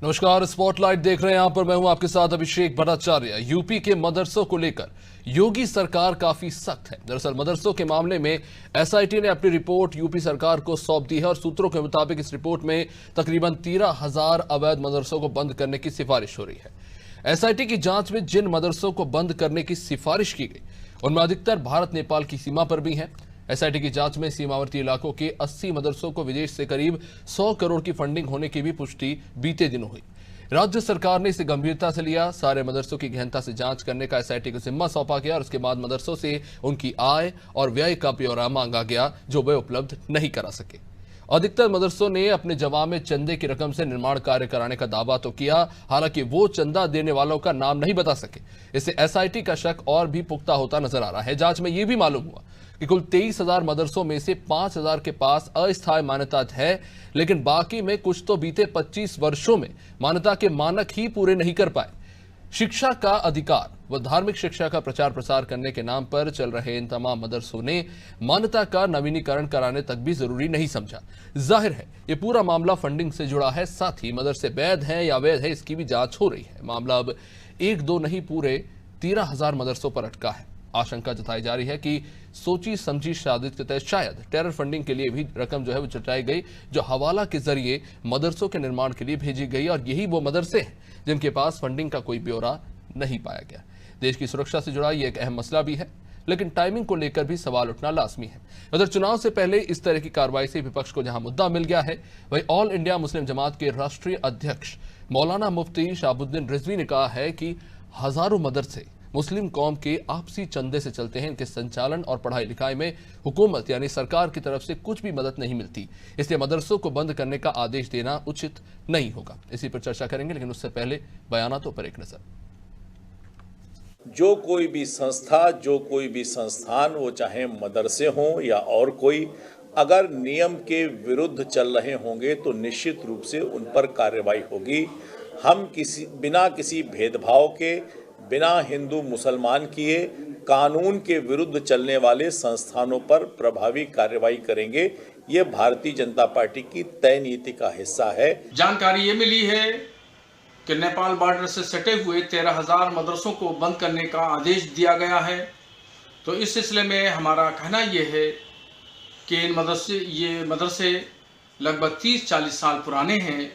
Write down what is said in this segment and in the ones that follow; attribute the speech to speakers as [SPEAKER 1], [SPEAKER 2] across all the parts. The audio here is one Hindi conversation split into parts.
[SPEAKER 1] नमस्कार, स्पॉटलाइट देख रहे हैं। यहां पर मैं हूं आपके साथ अभिषेक भट्टाचार्य। यूपी के मदरसों को लेकर योगी सरकार काफी सख्त है। दरअसल मदरसों के मामले में एसआईटी ने अपनी रिपोर्ट यूपी सरकार को सौंप दी है और सूत्रों के मुताबिक इस रिपोर्ट में तकरीबन 13,000 अवैध मदरसों को बंद करने की सिफारिश हो रही है। एसआईटी की जांच में जिन मदरसों को बंद करने की सिफारिश की गई उनमें अधिकतर भारत नेपाल की सीमा पर भी हैं। एसआईटी की जांच में सीमावर्ती इलाकों के 80 मदरसों को विदेश से करीब 100 करोड़ की फंडिंग होने की भी पुष्टि बीते दिनों हुई। राज्य सरकार ने इसे गंभीरता से लिया। सारे मदरसों की गहनता से जांच करने का एसआईटी को जिम्मा सौंपा गया और उसके बाद मदरसों से उनकी आय और व्यय का ब्यौरा मांगा गया जो वे उपलब्ध नहीं करा सके। अधिकतर मदरसों ने अपने जवाब में चंदे की रकम से निर्माण कार्य कराने का दावा तो किया, हालांकि वो चंदा देने वालों का नाम नहीं बता सके। इससे एसआईटी का शक और भी पुख्ता होता नजर आ रहा है। जांच में यह भी मालूम हुआ कि कुल 23,000 मदरसों में से 5,000 के पास अस्थायी मान्यता है, लेकिन बाकी में कुछ तो बीते 25 वर्षों में मान्यता के मानक ही पूरे नहीं कर पाए। शिक्षा का अधिकार व धार्मिक शिक्षा का प्रचार प्रसार करने के नाम पर चल रहे इन तमाम मदरसों ने मान्यता का नवीनीकरण कराने तक भी जरूरी नहीं समझा। जाहिर है ये पूरा मामला फंडिंग से जुड़ा है, साथ ही मदरसे वैध हैं या अवैध है इसकी भी जांच हो रही है। मामला अब एक दो नहीं पूरे 13,000 मदरसों पर अटका है। आशंका जताई जा रही है कि सोची समझी साजिश के तहत शायद टेरर फंडिंग के लिए भी रकम जो है वो जुटाई गई, जो हवाला के जरिए मदरसों के निर्माण के लिए भेजी गई और यही वो मदरसे हैं जिनके पास फंडिंग का कोई ब्यौरा नहीं पाया गया। देश की सुरक्षा से जुड़ा ये एक अहम मसला भी है, लेकिन टाइमिंग को लेकर भी सवाल उठना लाजमी है। उधर चुनाव से पहले इस तरह की कार्रवाई से विपक्ष को जहां मुद्दा मिल गया है, वहीं ऑल इंडिया मुस्लिम जमात के राष्ट्रीय अध्यक्ष मौलाना मुफ्ती शहाबुद्दीन रिजवी ने कहा है कि हजारों मदरसे मुस्लिम कौम के आपसी चंदे से चलते हैं। इनके संचालन और पढ़ाई लिखाई में हुकूमत यानी सरकार की तरफ से कुछ भी मदद नहीं मिलती, इसलिए मदरसों को बंद करने का आदेश देना उचित नहीं होगा। इसी पर चर्चा करेंगे, लेकिन उससे पहले बयानों पर एक नजर।
[SPEAKER 2] जो कोई भी संस्था, जो कोई भी संस्थान, वो चाहे मदरसे हों या और कोई, अगर नियम के विरुद्ध चल रहे होंगे तो निश्चित रूप से उन पर कार्रवाई होगी। हम बिना किसी भेदभाव के, बिना हिंदू मुसलमान किए, कानून के विरुद्ध चलने वाले संस्थानों पर प्रभावी कार्रवाई करेंगे। ये भारतीय जनता पार्टी की तय नीति का हिस्सा है।
[SPEAKER 3] जानकारी ये मिली है कि नेपाल बॉर्डर से सटे हुए 13,000 मदरसों को बंद करने का आदेश दिया गया है। तो इस सिलसिले में हमारा कहना ये है कि ये मदरसे लगभग 30-40 साल पुराने हैं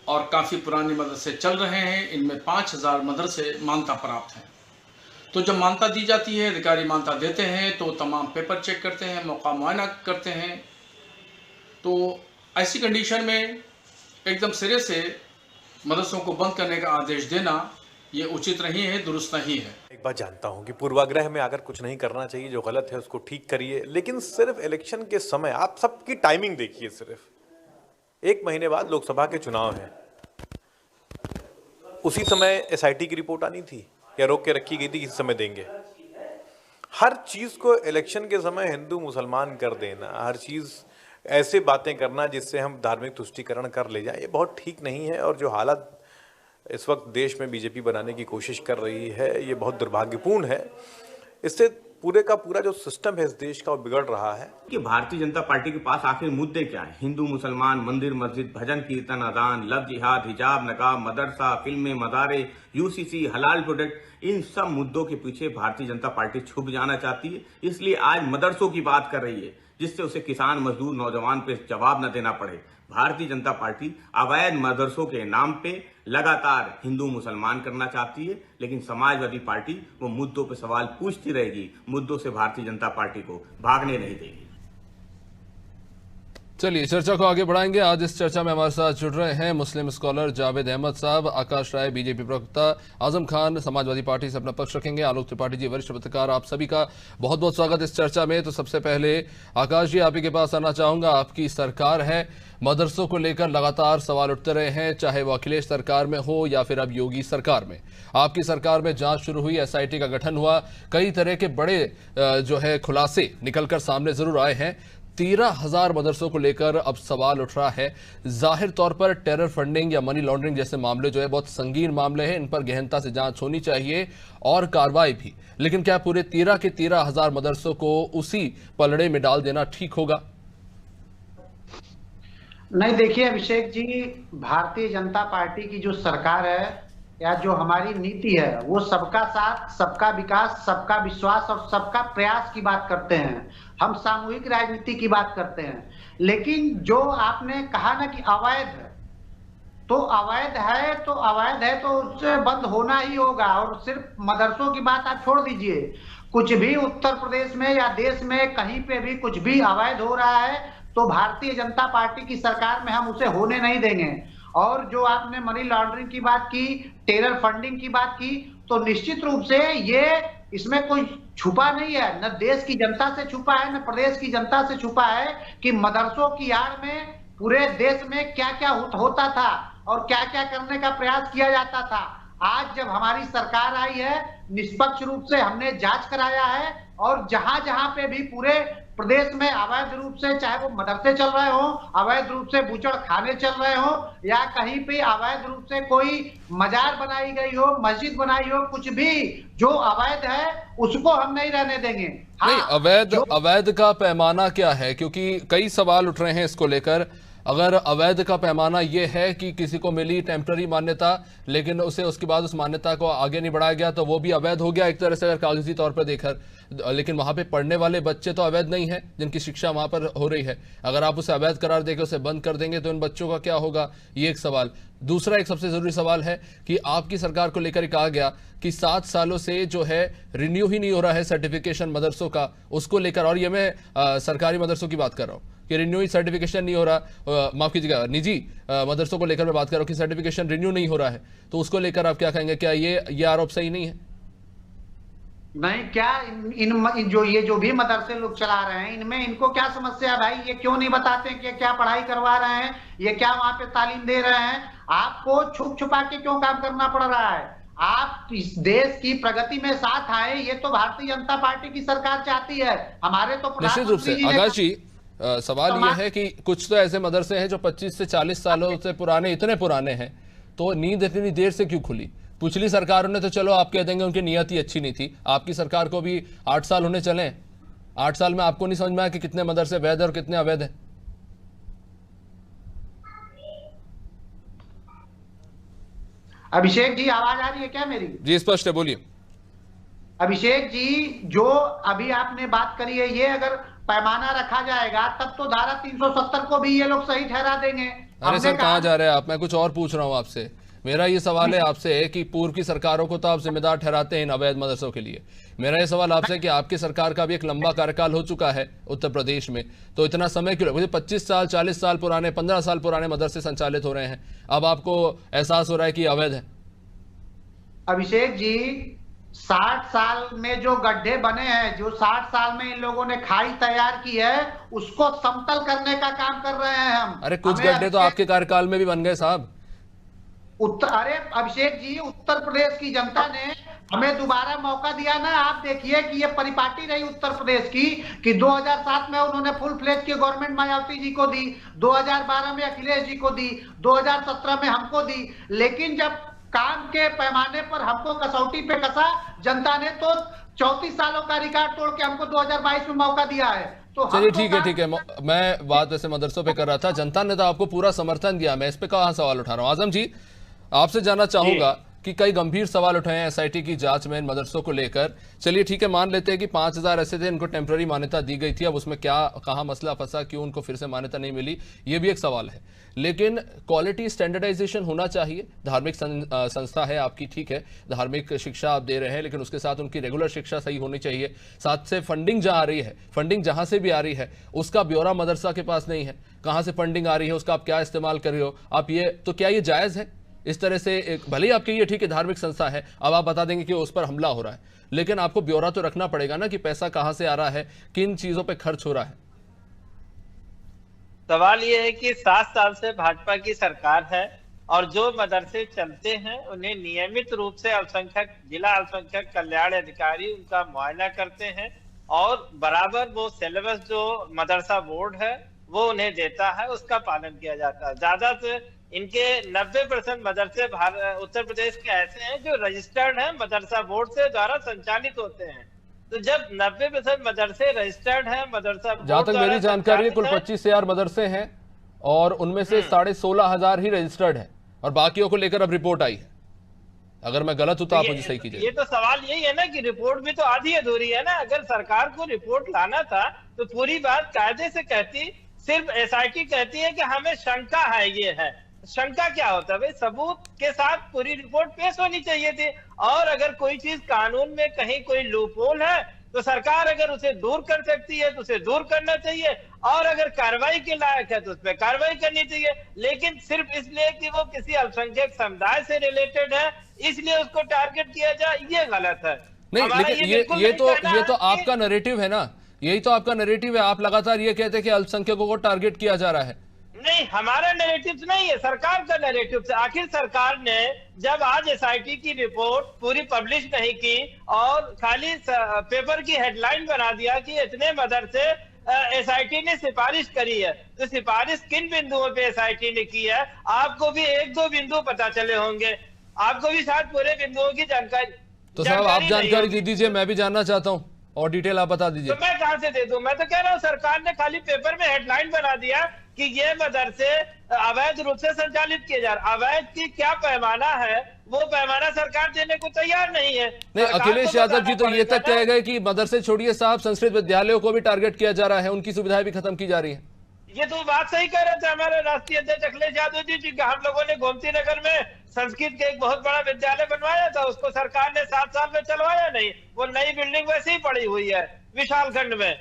[SPEAKER 3] और काफ़ी पुराने मदरसे चल रहे हैं। इनमें 5,000 मदरसे मान्यता प्राप्त हैं। तो जब मान्यता दी जाती है, अधिकारी मान्यता देते हैं तो तमाम पेपर चेक करते हैं, मौका मुआयना करते हैं। तो ऐसी कंडीशन में एकदम सिरे से मदरसों को बंद करने का आदेश देना ये उचित नहीं है, दुरुस्त नहीं है।
[SPEAKER 4] एक बात जानता हूं कि पूर्वाग्रह में अगर कुछ नहीं करना चाहिए, जो गलत है उसको ठीक करिए, लेकिन सिर्फ इलेक्शन के समय आप सबकी टाइमिंग देखिए। सिर्फ 1 महीने बाद लोकसभा के चुनाव हैं, उसी समय एसआईटी की रिपोर्ट आनी थी या रोक के रखी गई थी किसी समय देंगे। हर चीज को इलेक्शन के समय हिंदू मुसलमान कर देना, हर चीज ऐसे बातें करना जिससे हम धार्मिक तुष्टीकरण कर ले जाएं, ये बहुत ठीक नहीं है। और जो हालत इस वक्त देश में बीजेपी बनाने की कोशिश कर रही है, ये बहुत दुर्भाग्यपूर्ण है। इससे पूरे का पूरा जो सिस्टम है इस देश का वो बिगड़ रहा है।
[SPEAKER 5] कि भारतीय जनता पार्टी के पास आखिर मुद्दे क्या हैं? हिंदू मुसलमान, मंदिर मस्जिद, भजन कीर्तन, अजान, लव जिहाद, हिजाब नकाब, मदरसा, फिल्में, मदारे, यूसीसी, हलाल प्रोडक्ट, इन सब मुद्दों के पीछे भारतीय जनता पार्टी छुप जाना चाहती है। इसलिए आज मदरसों की बात कर रही है, जिससे उसे किसान, मजदूर, नौजवान पे जवाब न देना पड़े। भारतीय जनता पार्टी अवैध मदरसों के नाम पे लगातार हिंदू मुसलमान करना चाहती है, लेकिन समाजवादी पार्टी वो मुद्दों पे सवाल पूछती रहेगी, मुद्दों से भारतीय जनता पार्टी को भागने नहीं देगी।
[SPEAKER 1] चलिए चर्चा को आगे बढ़ाएंगे। आज इस चर्चा में हमारे साथ जुड़ रहे हैं मुस्लिम स्कॉलर जावेद अहमद साहब, आकाश राय बीजेपी प्रवक्ता, आजम खान समाजवादी पार्टी से अपना पक्ष रखेंगे, आलोक त्रिपाठी जी वरिष्ठ पत्रकार। आप सभी का बहुत बहुत स्वागत इस चर्चा में। तो सबसे पहले आकाश जी, आप ही के पास आना चाहूंगा। आपकी सरकार है, मदरसों को लेकर लगातार सवाल उठते रहे हैं, चाहे वो अखिलेश सरकार में हो या फिर अब योगी सरकार में। आपकी सरकार में जांच शुरू हुई, एसआईटी का गठन हुआ, कई तरह के बड़े जो है खुलासे निकलकर सामने जरूर आए हैं। 13,000 मदरसों को लेकर अब सवाल उठ रहा है। जाहिर तौर पर टेरर फंडिंग या मनी लॉन्ड्रिंग जैसे मामले जो है बहुत संगीन मामले हैं, इन पर गहनता से जांच होनी चाहिए और कार्रवाई भी। लेकिन क्या पूरे 13,000 मदरसों को उसी पलड़े में डाल देना ठीक होगा?
[SPEAKER 6] नहीं, देखिए अभिषेक जी, भारतीय जनता पार्टी की जो सरकार है या जो हमारी नीति है वो सबका साथ, सबका विकास, सबका विश्वास और सबका प्रयास की बात करते हैं। हम सामूहिक राजनीति की बात करते हैं। लेकिन जो आपने कहा ना कि अवैध है, तो अवैध है तो उससे बंद होना ही होगा। और सिर्फ मदरसों की बात आप छोड़ दीजिए, कुछ भी उत्तर प्रदेश में या देश में कहीं पे भी कुछ भी अवैध हो रहा है तो भारतीय जनता पार्टी की सरकार में हम उसे होने नहीं देंगे। और जो आपने मनी लॉन्ड्रिंग की बात की, टेरर फंडिंग की बात की, तो निश्चित रूप से ये इसमें कोई छुपा नहीं है, न देश की जनता से छुपा है न प्रदेश की जनता से छुपा है कि मदरसों की आड़ में पूरे देश में क्या क्या होता था और क्या क्या करने का प्रयास किया जाता था। आज जब हमारी सरकार आई है, निष्पक्ष रूप से हमने जांच कराया है और जहां जहां पे भी पूरे प्रदेश में अवैध रूप से, चाहे वो मदरसे चल रहे हो, अवैध रूप से बूचड़ खाने चल रहे हो, या कहीं पे अवैध रूप से कोई मजार बनाई गई हो, मस्जिद बनाई हो, कुछ भी जो अवैध है उसको हम नहीं रहने देंगे।
[SPEAKER 1] नहीं, अवैध का पैमाना क्या है? क्योंकि कई सवाल उठ रहे हैं इसको लेकर। अगर अवैध का पैमाना यह है कि किसी को मिली टेम्पररी मान्यता लेकिन उसे उसके बाद उस मान्यता को आगे नहीं बढ़ाया गया तो वो भी अवैध हो गया एक तरह से, अगर कागजी तौर पर देखकर। लेकिन वहां पे पढ़ने वाले बच्चे तो अवैध नहीं है जिनकी शिक्षा वहां पर हो रही है। अगर आप उसे अवैध करार देकर उसे बंद कर देंगे तो इन बच्चों का क्या होगा, ये एक सवाल। दूसरा एक सबसे जरूरी सवाल है कि आपकी सरकार को लेकर कहा गया कि 7 सालों से जो है रिन्यू ही नहीं हो रहा है सर्टिफिकेशन मदरसों का, उसको लेकर। और ये मैं सरकारी मदरसों की बात कर रहा हूँ कि रिन्यू सर्टिफिकेशन नहीं हो रहा, माफ कीजिएगा निजी मदरसों को लेकर मैं बात कर रहा हूँ कि सर्टिफिकेशन रिन्यू नहीं हो रहा है, तो उसको लेकर आप क्या कहेंगे? क्या ये आरोप सही नहीं है?
[SPEAKER 6] नहीं, क्या जो भी मदरसे लोग चला रहे हैं इनमें इनको क्या समस्या है भाई? ये क्यों नहीं बताते कि क्या पढ़ाई करवा रहे हैं, ये क्या वहां पे तालीम दे रहे हैं? आपको छुप छुपा के क्यों काम करना पड़ रहा है? आप इस देश की प्रगति में साथ आए, ये तो भारतीय जनता पार्टी की सरकार चाहती है। हमारे तो
[SPEAKER 1] निश्चित रूप से आकाश जी, सवाल यह है कि कुछ तो ऐसे मदरसे हैं जो 25 से 40 सालों से पुराने, इतने पुराने हैं, तो नींद इतनी देर से क्यों खुली? पिछली सरकारों ने तो चलो आप कह देंगे उनकी नीयत ही अच्छी नहीं थी, आपकी सरकार को भी 8 साल होने चले। 8 साल में आपको नहीं समझ में आया कि कितने मदरसे वैध और कितने अवैध हैं?
[SPEAKER 6] अभिषेक जी, आवाज आ रही है क्या मेरी?
[SPEAKER 1] जी स्पष्ट है, बोलिए।
[SPEAKER 6] अभिषेक जी, जो अभी आपने बात करी है, ये अगर पैमाना रखा जाएगा तब तो धारा 370 को भी ये लोग सही ठहरा देंगे।
[SPEAKER 1] अरे सर, कहां जा रहे हैं आप? मैं कुछ और पूछ रहा हूं आपसे। मेरा ये सवाल है आपसे कि पूर्व की सरकारों को तो आप जिम्मेदार ठहराते हैं इन अवैध मदरसों के लिए। मेरा ये सवाल आपसे कि आपकी सरकार का भी एक लंबा कार्यकाल हो चुका है उत्तर प्रदेश में, तो इतना समय क्यों? मुझे 25 साल 40 साल पुराने 15 साल पुराने मदरसे संचालित हो रहे हैं, अब आपको एहसास हो रहा है कि अवैध है?
[SPEAKER 6] अभिषेक जी, 60 साल में जो गड्ढे बने हैं, जो 60 साल में इन लोगों ने खाई तैयार की है, उसको समतल करने का काम कर रहे हैं हम।
[SPEAKER 1] अरे कुछ गड्ढे तो आपके कार्यकाल में भी बन गए साहब।
[SPEAKER 6] अरे अभिषेक जी, उत्तर प्रदेश की जनता ने हमें दोबारा मौका दिया ना। आप देखिए कि ये परिपाटी रही उत्तर प्रदेश की कि 2007 में उन्होंने फुल फ्लेज की गवर्नमेंट मायावती जी को दी, 2012 में अखिलेश जी को दी, 2017 में हमको दी। लेकिन जब काम के पैमाने पर हमको कसौटी पे कसा जनता ने, तो 34 सालों का रिकॉर्ड तोड़ के हमको 2022 में मौका दिया है। तो
[SPEAKER 1] चलिए ठीक है, मैं बात वैसे मदरसों पे कर रहा था। जनता ने तो आपको पूरा समर्थन दिया, मैं इस पे कहां सवाल उठा रहा हूं। आजम जी, आपसे जानना चाहूंगा कि कई गंभीर सवाल उठाए हैं एसआईटी की जांच में इन मदरसों को लेकर। चलिए ठीक है, मान लेते हैं कि 5000 ऐसे थे इनको टेम्पररी मान्यता दी गई थी, अब उसमें क्या कहां मसला फंसा, क्यों उनको फिर से मान्यता नहीं मिली, ये भी एक सवाल है। लेकिन क्वालिटी स्टैंडर्डाइजेशन होना चाहिए। धार्मिक संस्था है आपकी, ठीक है, धार्मिक शिक्षा आप दे रहे हैं, लेकिन उसके साथ उनकी रेगुलर शिक्षा सही होनी चाहिए। साथ से फंडिंग जहां आ रही है, फंडिंग जहां से भी आ रही है उसका ब्यौरा मदरसा के पास नहीं है, कहां से फंडिंग आ रही है, उसका आप क्या इस्तेमाल कर रहे हो आप, ये तो क्या ये जायज है? इस तरह से भले ही आपके ये ठीक है धार्मिक संस्था है, अब आप बता देंगे कि उस पर हमला हो रहा है, लेकिन आपको ब्यौरा तो रखना पड़ेगा ना कि पैसा कहां से आ रहा है, किन चीजों पे खर्च हो रहा है।
[SPEAKER 7] सवाल ये है कि 7 साल से भाजपा की सरकार है और जो मदरसे चलते हैं उन्हें नियमित रूप से अल्पसंख्यक जिला अल्पसंख्यक कल्याण अधिकारी उनका मुआयना करते हैं और बराबर वो सिलेबस जो मदरसा बोर्ड है वो उन्हें देता है, उसका पालन किया जाता है। ज्यादा से इनके 90% मदरसे उत्तर प्रदेश के ऐसे हैं जो रजिस्टर्ड हैं, मदरसा बोर्ड से द्वारा संचालित होते हैं। तो जब 90% मदरसे रजिस्टर्ड हैं, मदरसा
[SPEAKER 1] जहां तक मेरी जानकारी है कुल 25,000 मदरसे हैं और उनमें से 16,500 ही रजिस्टर्ड है और बाकियों को लेकर अब रिपोर्ट आई है। अगर मैं गलत हूं तो आप मुझे सही कीजिए।
[SPEAKER 7] ये तो सवाल यही है ना कि रिपोर्ट भी तो आधी अधूरी है ना। अगर सरकार को रिपोर्ट लाना था तो पूरी बात कायदे से कहती। सिर्फ एसआईटी कहती है कि हमें शंका है, ये है। शंका क्या होता है भाई? सबूत के साथ पूरी रिपोर्ट पेश होनी चाहिए थी। और अगर कोई चीज कानून में कहीं कोई लूपहोल है तो सरकार अगर उसे दूर कर सकती है तो उसे दूर करना चाहिए, और अगर कार्रवाई के लायक है तो उस पर कार्रवाई करनी चाहिए। लेकिन सिर्फ इसलिए कि वो किसी अल्पसंख्यक समुदाय से रिलेटेड है इसलिए उसको टारगेट किया जाए, ये गलत है।
[SPEAKER 1] नहीं, लेकिन ये तो आपका नैरेटिव है ना, यही तो आपका नैरेटिव है। आप लगातार ये कहते हैं कि अल्पसंख्यकों को टारगेट किया जा रहा है।
[SPEAKER 7] नहीं, हमारा नैरेटिव नहीं है, सरकार का नैरेटिव से। आखिर सरकार ने जब आज एसआईटी की रिपोर्ट पूरी पब्लिश नहीं की और खाली पेपर की हेडलाइन बना दिया कि इतने मदरसे एसआईटी ने सिफारिश करी है, तो सिफारिश किन बिंदुओं पे एसआईटी ने की है आपको भी 1-2 बिंदु पता चले होंगे, आपको भी शायद पूरे बिंदुओं की जानकारी।
[SPEAKER 1] तो साहब आप जानकारी दे दीजिए, मैं भी जानना चाहता हूँ और डिटेल आप बता दीजिए।
[SPEAKER 7] तो मैं कहां से दे दूं? मैं तो कह रहा हूं सरकार ने खाली पेपर में हेडलाइन बना दिया कि ये मदरसे अवैध रूप से संचालित किए जा रहे। अवैध की क्या पैमाना है वो पैमाना सरकार देने को तैयार नहीं है।
[SPEAKER 1] नहीं, अखिलेश यादव जी तो ये तक कह गए कि मदरसे छोड़िए साहब, संस्कृत विद्यालयों को भी टारगेट किया जा रहा है, उनकी सुविधाएं भी खत्म की जा रही है।
[SPEAKER 7] ये तो बात सही कह रहे थे हमारे राष्ट्रीय अध्यक्ष अखिलेश यादव जी कि हम लोगों ने गोमती नगर में संस्कृत के एक बहुत बड़ा विद्यालय बनवाया था, उसको सरकार ने 7 साल में चलवाया नहीं। वो नई बिल्डिंग वैसे ही पड़ी हुई है विशालखंड में।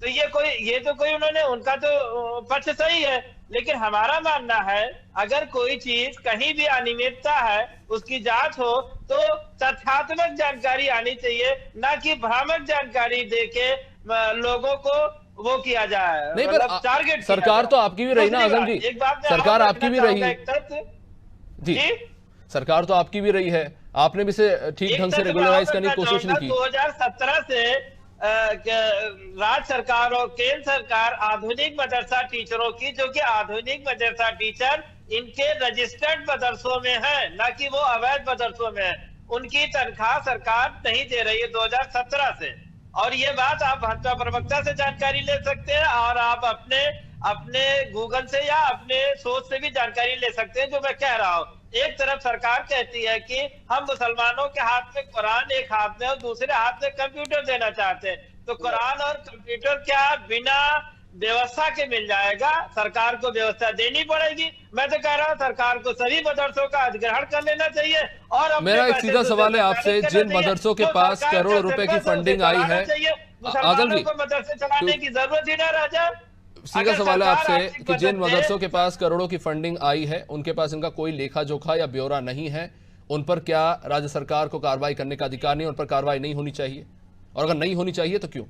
[SPEAKER 7] तो ये तो कोई उन्होंने, उनका तो पक्ष सही है। लेकिन हमारा मानना है अगर कोई चीज कहीं भी अनियमितता है उसकी जांच हो तो तथ्यात्मक जानकारी आनी चाहिए, ना कि भ्रामक जानकारी देके लोगों को वो किया जाए।
[SPEAKER 1] नहीं,
[SPEAKER 7] मतलब टारगेट
[SPEAKER 1] सरकार तो आपकी भी रही ना आजम जी, सरकार आपकी भी रही जी, सरकार तो आपकी भी रही है, आपने भी इसे ठीक ढंग से रेगुलराइज करने की कोशिश नहीं की।
[SPEAKER 7] 2017 से राज्य सरकार और केंद्र सरकार आधुनिक मदरसा टीचरों की, जो कि आधुनिक मदरसा टीचर इनके रजिस्टर्ड मदरसों में है, न कि वो अवैध मदरसों में है, उनकी तनख्वाह सरकार नहीं दे रही है 2017 से। और ये बात आप भाजपा प्रवक्ता से जानकारी ले सकते हैं और आप अपने गूगल से या अपने सोच से भी जानकारी ले सकते हैं जो मैं कह रहा हूँ। एक तरफ सरकार कहती है कि हम मुसलमानों के हाथ में कुरान एक हाथ में और दूसरे हाथ में कंप्यूटर देना चाहते हैं, तो कुरान और कंप्यूटर क्या बिना व्यवस्था के मिल जाएगा? सरकार को व्यवस्था देनी पड़ेगी। मैं तो कह रहा हूँ सरकार को सभी मदरसों का अधिग्रहण कर लेना चाहिए। और
[SPEAKER 1] मेरा एक सीधा सवाल है आपसे, जिन मदरसों के पास करोड़ों रुपए की फंडिंग आई है, आजम जी
[SPEAKER 7] मदरसे चलाने की जरूरत ही ना रह जाए।
[SPEAKER 1] सीधा सवाल है आपसे कि जिन मदरसों के पास करोड़ों की फंडिंग आई है उनके पास इनका कोई लेखा जोखा या ब्यौरा नहीं है, उन पर क्या राज्य सरकार को कार्रवाई करने का अधिकार नहीं, उन पर कार्रवाई नहीं होनी चाहिए? और अगर नहीं होनी चाहिए तो क्यों?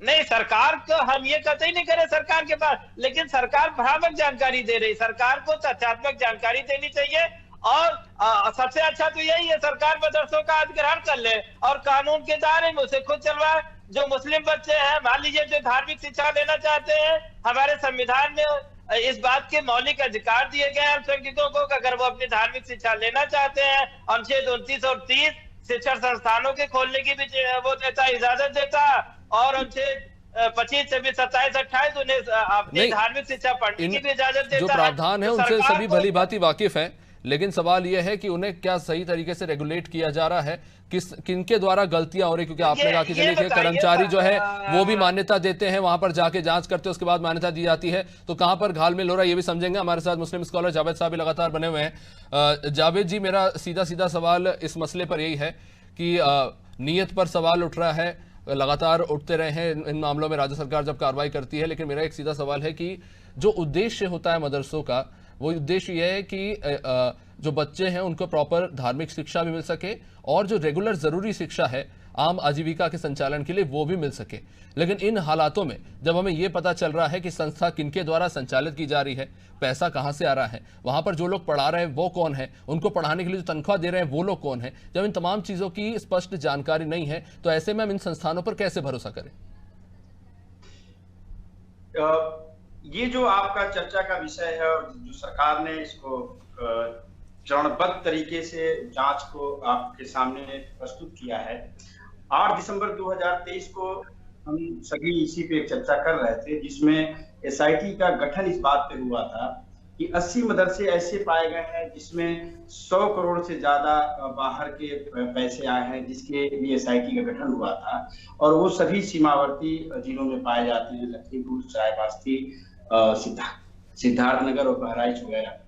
[SPEAKER 7] नहीं, सरकार को हम ये कहते ही नहीं करें सरकार के पास, लेकिन सरकार भ्रामक जानकारी दे रही। सरकार को तथ्यात्मक जानकारी देनी चाहिए और सबसे अच्छा तो यही है सरकार मदरसों का अधिग्रहण कर ले और कानून के दायरे में उसे खुद चलवाए। जो मुस्लिम बच्चे हैं, मान लीजिए, जो धार्मिक शिक्षा लेना चाहते हैं, हमारे संविधान में इस बात के मौलिक अधिकार दिए गए हैं अल्पसंख्यकों को, अगर वो अपनी धार्मिक शिक्षा लेना चाहते हैं। अनुच्छेद 29 और 30 शिक्षण संस्थानों के खोलने की भी वो देता, इजाजत देता, और अनुच्छेद 25, 26, 27, 28 उन्हें अपनी धार्मिक शिक्षा पढ़ने की भी इजाजत देता है।
[SPEAKER 1] जो प्रावधान है उनसे सभी भली भांति वाकिफ हैं, लेकिन सवाल यह है कि उन्हें क्या सही तरीके से रेगुलेट किया जा रहा है, किनके द्वारा गलतियां हो रही? क्योंकि आपने कहा कि चलिए कर्मचारी जो है वो भी मान्यता देते हैं, वहां पर जाके जांच करते हैं, उसके बाद मान्यता दी जाती है, तो कहां पर घालमेल हो रहा है ये भी समझेंगे। हमारे साथ मुस्लिम स्कॉलर जावेद साहब भी लगातार बने हुए हैं। जावेद जी, मेरा सीधा सीधा सवाल इस मसले पर यही है कि नीयत पर सवाल उठ रहा है, लगातार उठते रहे हैं इन मामलों में राज्य सरकार जब कार्रवाई करती है, लेकिन मेरा एक सीधा सवाल है कि जो उद्देश्य होता है मदरसों का, वो उद्देश्य यह है कि जो बच्चे हैं उनको प्रॉपर धार्मिक शिक्षा भी मिल सके और जो रेगुलर जरूरी शिक्षा है आम आजीविका के संचालन के लिए वो भी मिल सके। लेकिन इन हालातों में जब हमें यह पता चल रहा है कि संस्था किनके द्वारा संचालित की जा रही है, पैसा कहां से आ रहा है, वहां पर जो लोग पढ़ा रहे हैं वो कौन है, उनको पढ़ाने के लिए जो तनख्वाह दे रहे हैं वो लोग कौन है, जब इन तमाम चीजों की स्पष्ट जानकारी नहीं है तो ऐसे में हम इन संस्थानों पर कैसे भरोसा करें?
[SPEAKER 8] ये जो आपका चर्चा का विषय है और जो सरकार ने इसको चरणबद्ध तरीके से जांच को आपके सामने प्रस्तुत किया है। 8 दिसंबर 2023 को हम सभी इसी पे चर्चा कर रहे थे, जिसमें एसआईटी का गठन इस बात पे हुआ था कि 80 मदरसे ऐसे पाए गए हैं जिसमें 100 करोड़ से ज्यादा बाहर के पैसे आए हैं, जिसके लिए एसआईटी का गठन हुआ था। और वो सभी सीमावर्ती जिलों में पाए जाते हैं, लखीमपुर, सरायपास्ती, सिद्धार्थनगर और बहराइच वगैरह।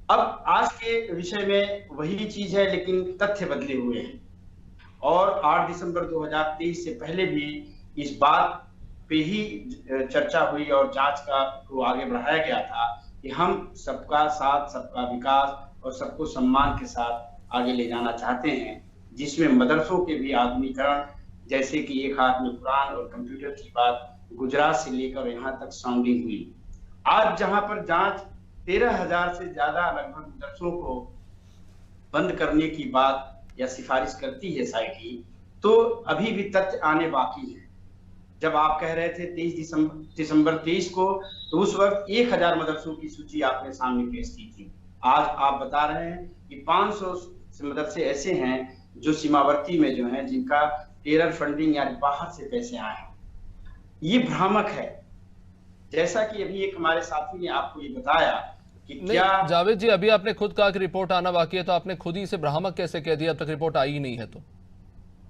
[SPEAKER 8] अब आज के विषय में वही चीज है, लेकिन तथ्य बदले हुए हैं। और 8 दिसंबर 2023 से पहले भी इस बात पे ही चर्चा हुई और जांच को आगे बढ़ाया गया था कि हम सबका साथ, सबका विकास और सबको सम्मान के साथ आगे ले जाना चाहते हैं, जिसमें मदरसों के भी आधुनिकीकरण, जैसे कि एक हाथ में कुरान और कंप्यूटर की बात गुजरात से लेकर यहाँ तक साउंडिंग हुई। आज जहां पर जांच 13,000 से ज्यादा लगभग मदरसों को बंद करने की बात या सिफारिश करती है एसआईटी, तो अभी भी तथ्य आने बाकी है। जब आप कह रहे थे 23 दिसंबर 23 को, तो उस वक्त 1,000 मदरसों की सूची आपने सामने पेश की थी। आज आप बता रहे हैं कि 500 मदरसे ऐसे हैं जो सीमावर्ती में जो हैं, जिनका टेरर फंडिंग यानी बाहर से पैसे आए हैं। ये भ्रामक है। जैसा कि अभी एक हमारे साथी ने आपको ये बताया कि क्या
[SPEAKER 1] जावेद जी, अभी आपने खुद कहा कि रिपोर्ट आना बाकी है, तो आपने खुद ही इसे भ्रामक कैसे कह दिया? अब तक रिपोर्ट आई ही नहीं है। तो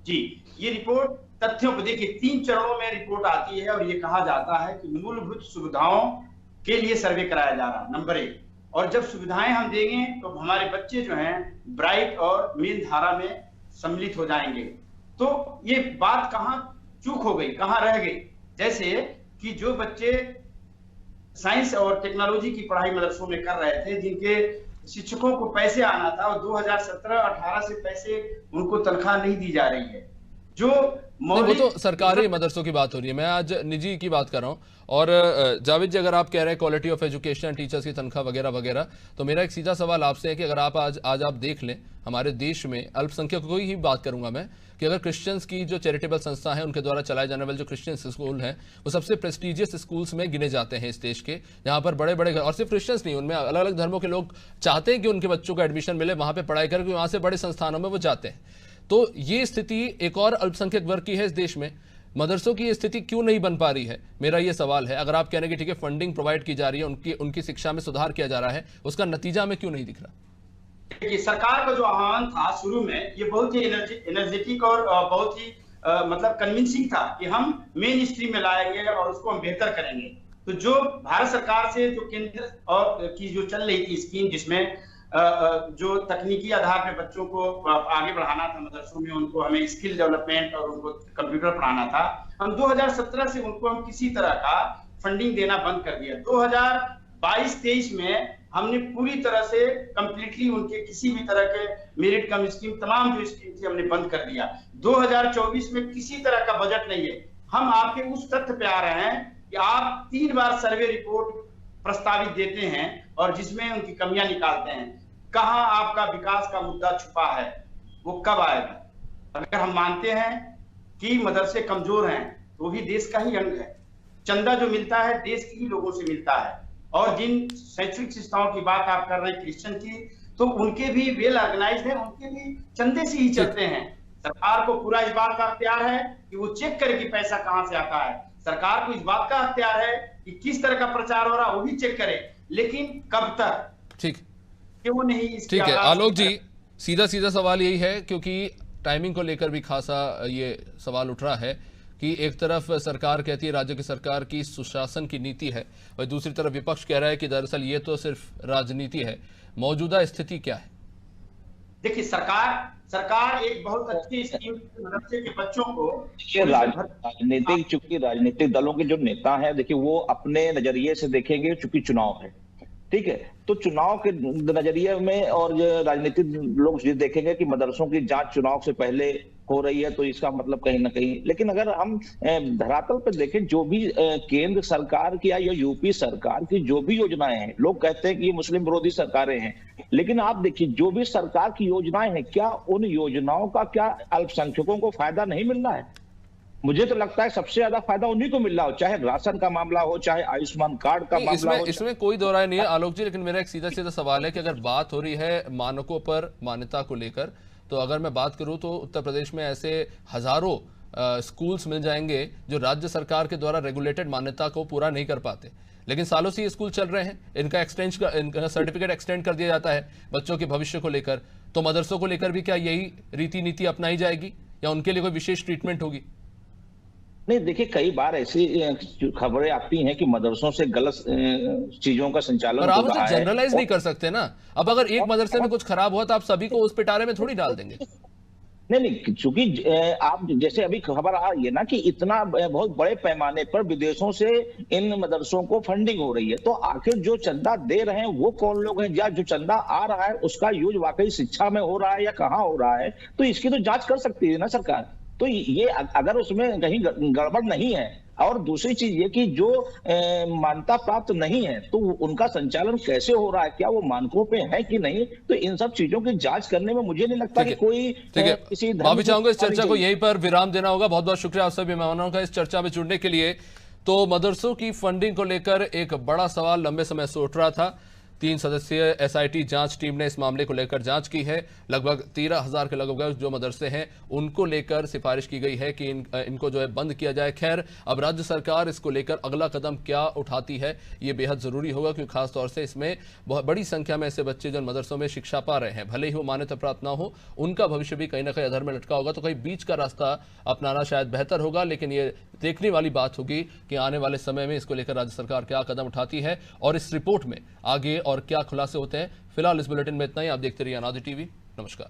[SPEAKER 8] जी, ये रिपोर्ट तथ्यों को देखिए, 3 चरणों में रिपोर्ट आती है और ये कहा जाता है कि मूलभूत सुविधाओं के लिए सर्वे कराया जा रहा, नंबर 1। और जब सुविधाएं हम देंगे तो हमारे बच्चे जो हैं ब्राइट और मेन धारा में सम्मिलित हो जाएंगे। तो ये बात कहाँ चूक हो गई, कहाँ रह गई? जैसे कि जो बच्चे साइंस और टेक्नोलॉजी की पढ़ाई मदरसों में कर रहे थे, जिनके शिक्षकों को पैसे आना था, और 2017-18 से पैसे उनको तनख्वाह नहीं दी जा रही है। जो
[SPEAKER 1] वो तो सरकारी मदरसों की बात हो रही है, मैं आज निजी की बात कर रहा हूँ। और जावेद जी, अगर आप कह रहे हैं क्वालिटी ऑफ एजुकेशन, टीचर्स की तनख्वाह वगैरह वगैरह, तो मेरा एक सीधा सवाल आपसे है कि अगर आप आज आप देख लें हमारे देश में अल्पसंख्यकों की ही बात करूंगा मैं, कि अगर क्रिश्चियंस की जो चैरिटेबल संस्था है उनके द्वारा चलाए जाने वाले जो क्रिश्चियन स्कूल हैं, वो सबसे प्रेस्टिजियस स्कूल्स में गिने जाते हैं इस देश के, जहां पर बड़े बड़े, और सिर्फ क्रिश्चियंस नहीं, उनमें अलग अलग धर्मों के लोग चाहते हैं कि उनके बच्चों को एडमिशन मिले, वहां पर पढ़ाई करके वहां से बड़े संस्थानों में वो जाते हैं। तो ये स्थिति एक और अल्पसंख्यक वर्ग की है इस देश में, मदरसों की ये स्थिति क्यों नहीं बन पा रही है? मेरा ये सवाल है। अगर आप कह रहे हैं कि ठीक है, फंडिंग प्रोवाइड की जा रही है, उनकी शिक्षा में सुधार किया जा रहा है, उसका नतीजा में क्यों नहीं दिख रहा?
[SPEAKER 8] देखिए, सरकार का जो आह्वान था शुरू में, ये बहुत ही एनर्जेटिक और बहुत ही मतलब कन्विंसिंग था कि हम मेन स्ट्रीम में लाएंगे और उसको हम बेहतर करेंगे। तो जो भारत सरकार से जो केंद्र और की जो चल रही थी स्कीम, जिसमें जो तकनीकी आधार पे बच्चों को आगे बढ़ाना था मदरसों में, उनको हमें स्किल डेवलपमेंट और उनको कंप्यूटर पढ़ाना था, हम 2017 से उनको हम किसी तरह का फंडिंग देना बंद कर दिया। 2022-23 में हमने पूरी तरह से कंप्लीटली उनके किसी भी तरह के मेरिट कम स्कीम, तमाम जो स्कीम थी, हमने बंद कर दिया। 2024 में किसी तरह का बजट नहीं है। हम आपके उस तथ्य पे आ रहे हैं कि आप 3 बार सर्वे रिपोर्ट प्रस्तावित देते हैं और जिसमें उनकी कमियां निकालते हैं। कहां आपका विकास का मुद्दा छुपा है, वो कब आएगा? अगर हम मानते हैं कि मदरसे कमजोर हैं, तो वो भी देश का ही अंग है। चंदा जो मिलता है देश के ही लोगों से मिलता है। और जिन शैक्षणिक संस्थाओं की बात आप कर रहे हैं क्रिश्चियन की, तो उनके भी वेल ऑर्गेनाइज्ड है, उनके भी चंदे से ही चलते हैं। सरकार को पूरा इस बात का अख्तियार है कि वो चेक करे कि पैसा कहां से आता है। सरकार को इस बात का अख्तियार है कि किस तरह का प्रचार हो रहा है, वो भी चेक करे, लेकिन कब तक?
[SPEAKER 1] ठीक,
[SPEAKER 8] क्यों नहीं?
[SPEAKER 1] ठीक है आलोक जी, सीधा सीधा सवाल यही है, क्योंकि टाइमिंग को लेकर भी खासा ये सवाल उठ रहा है कि एक तरफ सरकार कहती है राज्य की सरकार की सुशासन की नीति है, और दूसरी तरफ विपक्ष कह रहा है कि दरअसल ये तो सिर्फ राजनीति है। मौजूदा स्थिति क्या है?
[SPEAKER 8] देखिए, सरकार एक बहुत अच्छी स्कीम मदरसे के बच्चों को,
[SPEAKER 9] राजनीतिक, चूंकि राजनीतिक दलों के जो नेता हैं, देखिए वो अपने नजरिए से देखेंगे, चूंकि चुनाव है, ठीक है, तो चुनाव के नजरिए में और राजनीतिक लोग ये देखेंगे कि मदरसों की जांच चुनाव से पहले हो रही है, तो इसका मतलब कहीं ना कहीं। लेकिन अगर हम धरातल पर देखें, जो भी केंद्र सरकार की या यूपी सरकार की जो भी योजनाएं हैं, लोग कहते हैं कि ये मुस्लिम विरोधी सरकारें हैं, लेकिन आप देखिए जो भी सरकार की योजनाएं हैं, क्या उन योजनाओं का क्या अल्पसंख्यकों को फायदा नहीं मिल रहा है? मुझे तो लगता है सबसे ज्यादा फायदा उन्हीं को मिल रहा हो, चाहे राशन का मामला हो, चाहे आयुष्मान कार्ड का मामला हो।
[SPEAKER 1] इसमें कोई दो राय नहीं है आलोक जी, लेकिन मेरा एक सीधा सीधा सवाल है कि अगर बात हो रही है मानकों पर, मान्यता को लेकर, तो अगर मैं बात करूं तो उत्तर प्रदेश में ऐसे हजारों स्कूल्स मिल जाएंगे जो राज्य सरकार के द्वारा रेगुलेटेड मान्यता को पूरा नहीं कर पाते, लेकिन सालों से ये स्कूल चल रहे हैं, इनका सर्टिफिकेट एक्सटेंड कर दिया जाता है बच्चों के भविष्य को लेकर। तो मदरसों को लेकर भी क्या यही रीति नीति अपनाई जाएगी या उनके लिए कोई विशेष ट्रीटमेंट होगी?
[SPEAKER 9] नहीं, देखिए कई बार ऐसी खबरें आती हैं कि मदरसों से गलत चीजों का संचालन
[SPEAKER 1] और आप
[SPEAKER 9] हो रहा है।
[SPEAKER 1] जनरलाइज नहीं कर सकते ना। अब अगर एक मदरसे में कुछ खराब हुआ तो आप सभी को उस पिटारे में थोड़ी डाल देंगे।
[SPEAKER 9] नहीं, चूंकि आप जैसे अभी खबर आ रही है ना कि इतना बहुत बड़े पैमाने पर विदेशों से इन मदरसों को फंडिंग हो रही है, तो आखिर जो चंदा दे रहे हैं वो कौन लोग हैं, या जो चंदा आ रहा है उसका यूज वाकई शिक्षा में हो रहा है या कहाँ हो रहा है, तो इसकी तो जांच कर सकती है ना सरकार। तो ये अगर उसमें कहीं गड़बड़ नहीं है, और दूसरी चीज ये कि जो मान्यता प्राप्त नहीं है तो उनका संचालन कैसे हो रहा है, क्या वो मानकों पे है कि नहीं, तो इन सब चीजों की जांच करने में मुझे नहीं लगता कि कोई किसी
[SPEAKER 1] माफी चाहूंगा, इस चर्चा को यहीं पर विराम देना होगा। बहुत बहुत शुक्रिया आप सभी मेहमानों का इस चर्चा में जुड़ने के लिए। तो मदरसों की फंडिंग को लेकर एक बड़ा सवाल लंबे समय से उठ रहा था। 3 सदस्यीय एसआईटी जांच टीम ने इस मामले को लेकर जांच की है। लगभग 13,000 के लगभग जो मदरसे हैं उनको लेकर सिफारिश की गई है कि इनको जो है बंद किया जाए। खैर, अब राज्य सरकार इसको लेकर अगला कदम क्या उठाती है ये बेहद जरूरी होगा, क्योंकि खासतौर से इसमें बहुत बड़ी संख्या में ऐसे बच्चे जो मदरसों में शिक्षा पा रहे हैं, भले ही वो मान्यता प्राप्त ना हो, उनका भविष्य भी कहीं ना कहीं अधर में लटका होगा। तो कहीं बीच का रास्ता अपनाना शायद बेहतर होगा, लेकिन ये देखने वाली बात होगी कि आने वाले समय में इसको लेकर राज्य सरकार क्या कदम उठाती है और इस रिपोर्ट में आगे और क्या खुलासे होते हैं। फिलहाल इस बुलेटिन में इतना ही। आप देखते रहिए अनादि टीवी। नमस्कार।